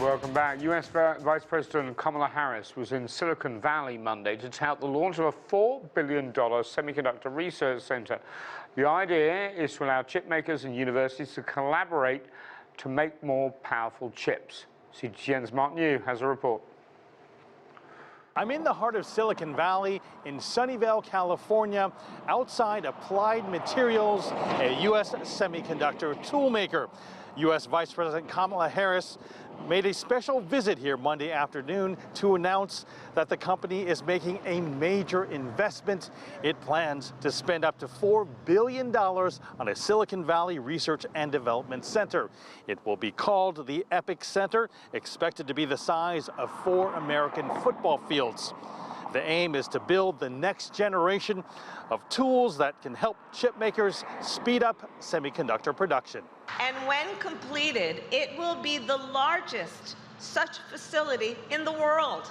Welcome back. U.S. Vice President Kamala Harris was in Silicon Valley Monday to tout the launch of a $4 billion semiconductor research center. The idea is to allow chip makers and universities to collaborate to make more powerful chips. CGTN's Mark New has a report. I'm in the heart of Silicon Valley in Sunnyvale, California, outside Applied Materials, a U.S. semiconductor toolmaker. U.S. Vice President Kamala Harris made a special visit here Monday afternoon to announce that the company is making a major investment. It plans to spend up to $4 billion on a Silicon Valley Research and Development Center. It will be called the EPIC Center, expected to be the size of 4 American football fields. The aim is to build the next generation of tools that can help chip makers speed up semiconductor production. And when completed, it will be the largest such facility in the world.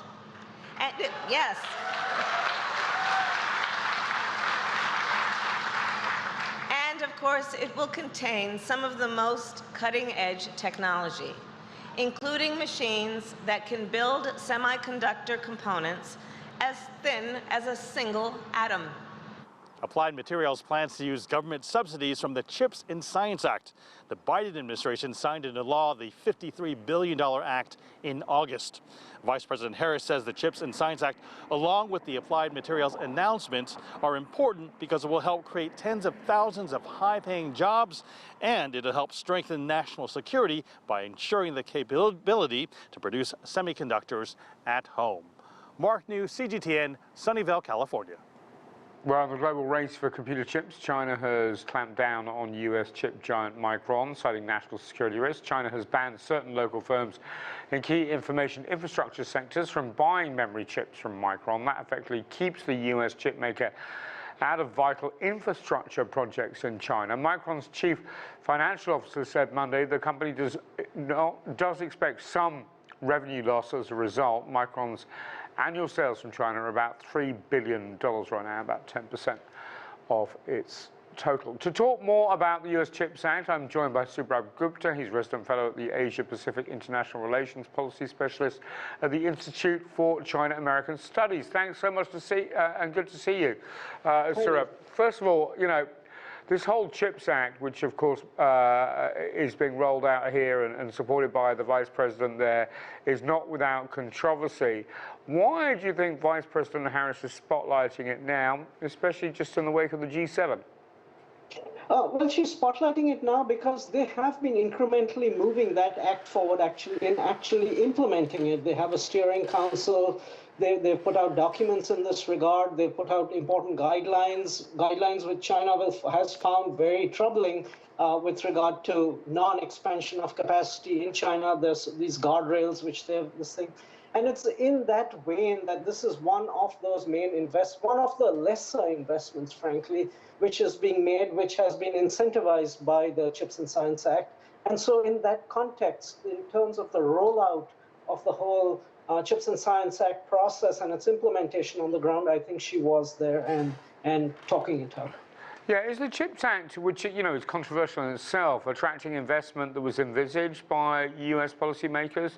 And yes. And of course, it will contain some of the most cutting-edge technology, including machines that can build semiconductor components as thin as a single atom. Applied Materials plans to use government subsidies from the CHIPS and Science Act. The Biden administration signed into law the $53 billion act in August. Vice President Harris says the CHIPS and Science Act, along with the Applied Materials announcements, are important because it will help create tens of thousands of high-paying jobs, and it'll help strengthen national security by ensuring the capability to produce semiconductors at home. Mark New, CGTN, Sunnyvale, California. Well, the global race for computer chips, China has clamped down on U.S. chip giant Micron, citing national security risks. China has banned certain local firms in key information infrastructure sectors from buying memory chips from Micron. That effectively keeps the U.S. chip maker out of vital infrastructure projects in China. Micron's chief financial officer said Monday the company does expect some revenue loss as a result. Micron's annual sales from China are about $3 billion right now, about 10% of its total. To talk more about the U.S. CHIPS Act, I'm joined by Sourabh Gupta. He's resident fellow at the Asia Pacific International Relations Policy Specialist at the Institute for China-American Studies. Thanks so much to see and good to see you, Sourabh. First of all, you know, this whole CHIPS Act, which of course is being rolled out here and supported by the Vice President there, is not without controversy. Why do you think Vice President Harris is spotlighting it now, especially just in the wake of the G7? Well, she's spotlighting it now because they have been incrementally moving that act forward actually implementing it. They have a steering council. They've put out documents in this regard. They've put out important guidelines which China has found very troubling with regard to non-expansion of capacity in China. There's these guardrails which they have this thing. And it's in that vein that this is one of those one of the lesser investments, frankly, which is being made, which has been incentivized by the CHIPS and Science Act. And so in that context, in terms of the rollout of the whole CHIPS and Science Act process and its implementation on the ground, I think she was there and talking it out. Yeah, is the CHIPS Act, which you know is controversial in itself, attracting investment that was envisaged by U.S. policymakers,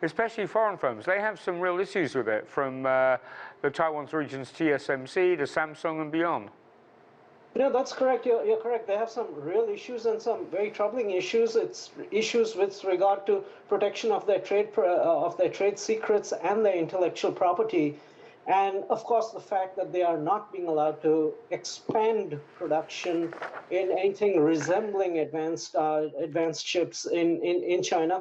especially foreign firms? They have some real issues with it, from the Taiwan region's TSMC to Samsung and beyond. No, that's correct. You're correct. They have some real issues and some very troubling issues. It's issues with regard to protection of their trade secrets and their intellectual property, and of course the fact that they are not being allowed to expand production in anything resembling advanced chips in China.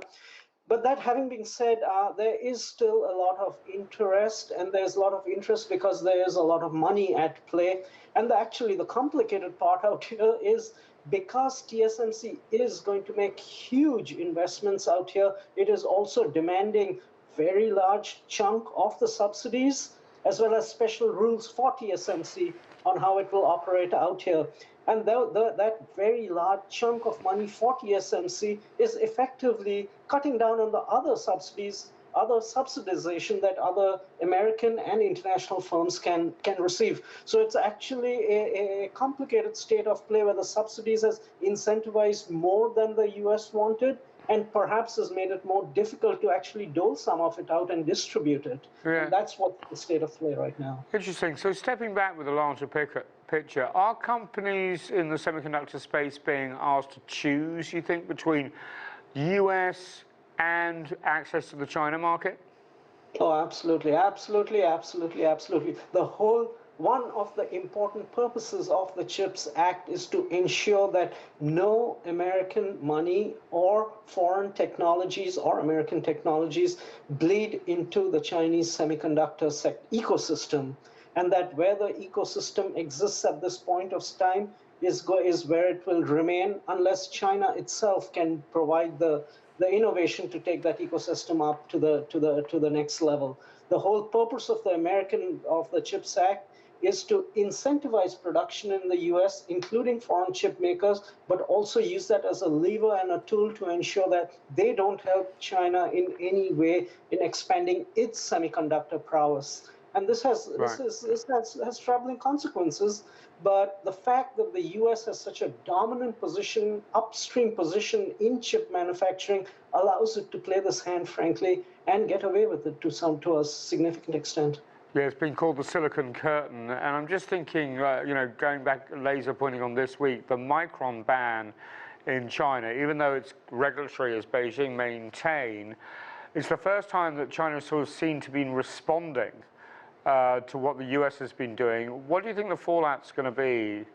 But that having been said, there is still a lot of interest, and there's a lot of interest because there is a lot of money at play. And actually, the complicated part out here is because TSMC is going to make huge investments out here, it is also demanding very large chunk of the subsidies, as well as special rules for TSMC on how it will operate out here. And that very large chunk of money for TSMC is effectively cutting down on the other subsidies, other subsidization that other American and international firms can receive. So it's actually a complicated state of play where the subsidies has incentivized more than the US wanted, and perhaps has made it more difficult to actually dole some of it out and distribute it. Yeah. And that's what the state of play right now. Interesting. So stepping back with a larger picture, are companies in the semiconductor space being asked to choose, you think, between US and access to the China market? Oh, absolutely, absolutely, absolutely, absolutely. One of the important purposes of the CHIPS Act is to ensure that no American money or foreign technologies or American technologies bleed into the Chinese semiconductor ecosystem, and that where the ecosystem exists at this point of time is where it will remain unless China itself can provide the innovation to take that ecosystem up to the next level. The whole purpose of the CHIPS Act is to incentivize production in the US, including foreign chip makers, but also use that as a lever and a tool to ensure that they don't help China in any way in expanding its semiconductor prowess. And this has troubling consequences. But the fact that the US has such a dominant position, upstream position in chip manufacturing, allows it to play this hand, frankly, and get away with it to a significant extent. Yeah, it's been called the Silicon Curtain, and I'm just thinking, going back, laser pointing on this week, the Micron ban in China, even though it's regulatory as Beijing maintain, it's the first time that China has sort of seemed to be responding to what the US has been doing. What do you think the fallout's going to be?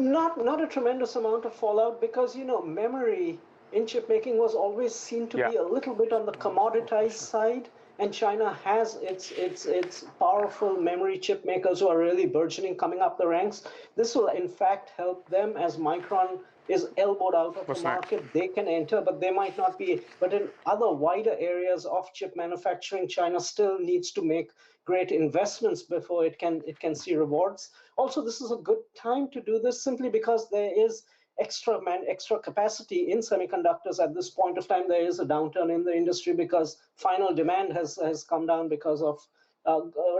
Not a tremendous amount of fallout, because memory in chip making was always seen to be a little bit on the commoditized side. And China has its powerful memory chip makers who are really burgeoning, coming up the ranks. This will, in fact, help them as Micron is elbowed out of the market. They can enter, but they might not be. But in other wider areas of chip manufacturing, China still needs to make great investments before it can see rewards. Also, this is a good time to do this simply because there is extra capacity in semiconductors at this point of time. There is a downturn in the industry because final demand has come down because of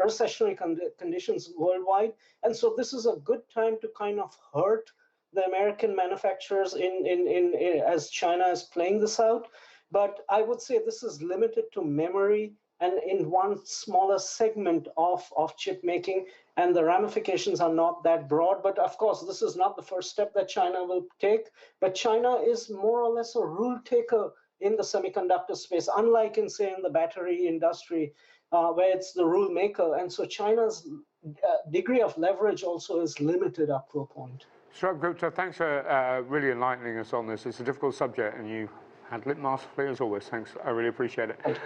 recessionary conditions worldwide. And so this is a good time to kind of hurt the American manufacturers as China is playing this out. But I would say this is limited to memory and in one smaller segment of chip making, and the ramifications are not that broad. But of course, this is not the first step that China will take. But China is more or less a rule taker in the semiconductor space, unlike in the battery industry, where it's the rule maker. And so China's degree of leverage also is limited up to a point. Sourabh Gupta, thanks for really enlightening us on this. It's a difficult subject, and you handle it masterfully as always. Thanks, I really appreciate it.